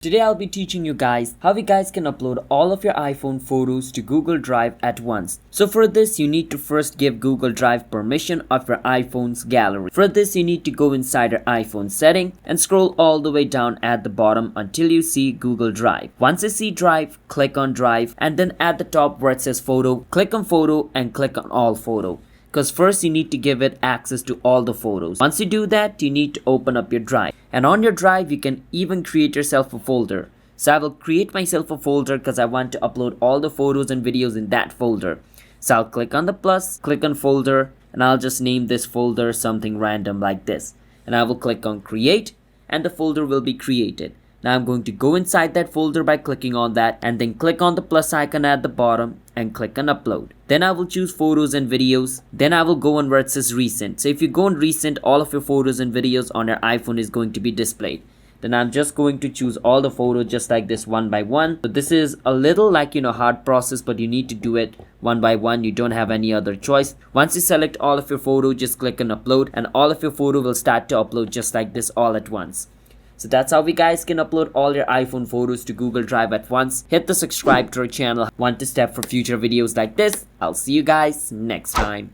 Today I'll be teaching you guys how you guys can upload all of your iPhone photos to Google Drive at once. So for this you need to first give Google Drive permission of your iPhone's gallery. For this you need to go inside your iPhone setting and scroll all the way down at the bottom until you see Google Drive. Once you see Drive, click on Drive, and then at the top where it says photo, click on photo and click on all photo. Because first you need to give it access to all the photos. Once you do that, you need to open up your drive. And on your drive, you can even create yourself a folder. So I will create myself a folder because I want to upload all the photos and videos in that folder. So I'll click on the plus, click on folder, and I'll just name this folder something random like this. And I will click on create, and the folder will be created. Now I'm going to go inside that folder by clicking on that and then click on the plus icon at the bottom and click on upload. Then I will choose photos and videos. Then I will go on where it says recent. So if you go on recent, all of your photos and videos on your iPhone is going to be displayed. Then I'm just going to choose all the photos just like this one by one. So this is a little like hard process, but you need to do it one by one. You don't have any other choice. Once you select all of your photos, just click on upload and all of your photo will start to upload just like this all at once. So that's how we guys can upload all your iPhone photos to Google Drive at once. Hit the subscribe to our channel. Want to step for future videos like this. I'll see you guys next time.